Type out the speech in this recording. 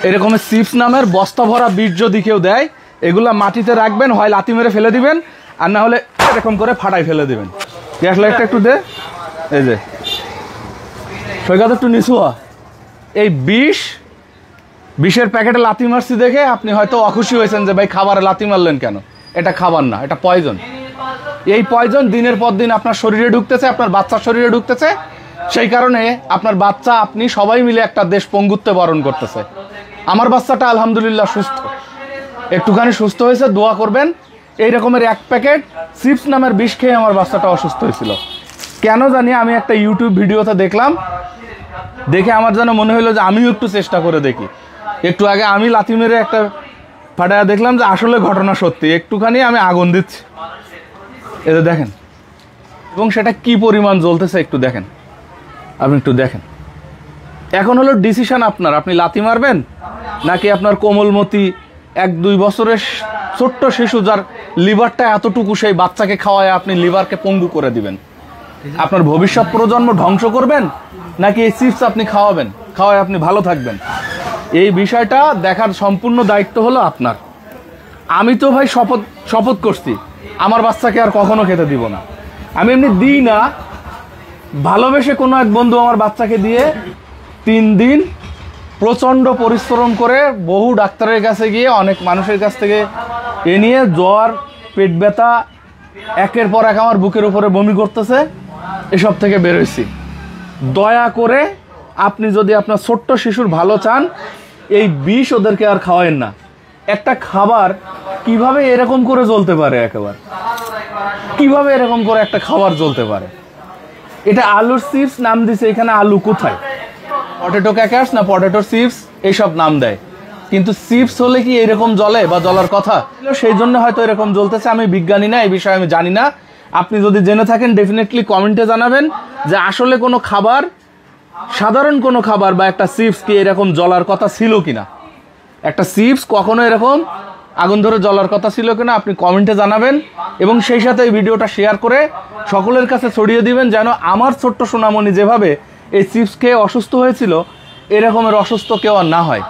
এরকম চিপস নামের বস্তা ভরা বীজ যদি কেউ দেয়, এগুলা মাটিতে রাখবেন, হয় লাথি মেরে ফেলে দিবেন, আর না হলে এরকম করে ফাটাই ফেলে দিবেন। গ্যাস লাইটটা একটু দে, এই যে সৈকত একটু নিচু হ। এই বিষের প্যাকেটে লাথি মারছি দেখে আপনি হয়তো অখুশি হয়েছেন যে ভাই খাবারে লাথি মারলেন কেন। এটা খাবার না, এটা পয়জন। এই পয়জন দিনের পর দিন আপনার শরীরে ঢুকতেছে, আপনার বাচ্চার শরীরে ঢুকতেছে। সেই কারণে আপনার বাচ্চা, আপনি সবাই মিলে একটা দেশ পঙ্গুত্বে বরণ করতেছে। আমার বাচ্চাটা আলহামদুলিল্লাহ সুস্থ, একটুখানি সুস্থ হয়েছে, দোয়া করবেন। এই রকমের এক প্যাকেট চিপস নামের বিষ খেয়ে আমার বাচ্চাটা অসুস্থ হয়েছিল। কেন জানি আমি একটা ইউটিউব ভিডিওতে দেখলাম, দেখে আমার যেন মনে হলো যে আমিও একটু চেষ্টা করে দেখি। একটু আগে আমি লাথি মেরে একটা ফাটায়া দেখলাম যে আসলে ঘটনা সত্যি। একটুখানি আমি আগুন দিচ্ছি, এতে দেখেন, এবং সেটা কি পরিমাণ জ্বলতেছে একটু দেখেন, আপনি একটু দেখেন। এখন হলো ডিসিশন আপনার, আপনি লাথি মারবেন নাকি আপনার কোমলমতি 1-2 বছরের ছোট্ট শিশু যার লিভারটা এতটুকু, সেই বাচ্চাকে খাওয়ায় আপনি লিভারকে পঙ্গু করে দিবেন। আপনার ভবিষ্যৎ প্রজন্ম ধ্বংস করবেন নাকি এই চিপস আপনি খাওয়াবেন, খাওয়ায় আপনি ভালো থাকবেন। এই বিষয়টা দেখার সম্পূর্ণ দায়িত্ব হলো আপনার। আমি তো ভাই শপথ করছি আমার বাচ্চাকে আর কখনো খেতে দিব না। আমি এমনি দিই না, ভালোবেসে কোনো এক বন্ধু আমার বাচ্চাকে দিয়ে 3 দিন প্রচণ্ড পরিশ্রম করে বহু ডাক্তারের কাছে গিয়ে, অনেক মানুষের কাছ থেকে এ নিয়ে জ্বর, পেট ব্যথা, একের পর এক আমার বুকের উপরে বমি করতেছে, এসব থেকে বেরোইছি। দয়া করে আপনি যদি আপনার ছোট্ট শিশুর ভালো চান, এই বিষ ওদেরকে আর খাওয়ায়েন না। একটা খাবার কিভাবে এরকম করে জ্বলতে পারে, একেবারে কিভাবে এরকম করে একটা খাবার জ্বলতে পারে? এটা আলুর চিপস নাম দিছে, এখানে আলু কোথায়? পটেটো ক্র্যাকার্স না পটেটো চিপস এইসব নাম দেয়, কিন্তু চিপস হলে কি এরকম জ্বলে বা জ্বলার কথা? সেই জন্য হয়তো এরকম জ্বলতেছে। আমি বিজ্ঞানী না, এই বিষয়ে আমি জানি না। আপনি যদি জেনে থাকেন ডেফিনেটলি কমেন্টে জানাবেন যে আসলে কোনো খাবার, সাধারণ কোনো খাবার বা একটা চিপস কি এরকম জ্বলার কথা ছিল কিনা। একটা চিপস কখনো এরকম আগুন ধরে জ্বলার কথা ছিল কিনা আপনি কমেন্টে জানাবেন, এবং সেই সাথে এই ভিডিওটা শেয়ার করে সকলের কাছে ছড়িয়ে দিবেন, যেন আমার ছোট্ট সোনামণি যেভাবে এই চিপস খেয়ে অসুস্থ হয়েছিল, এরকমের অসুস্থ কেউ আর না হয়।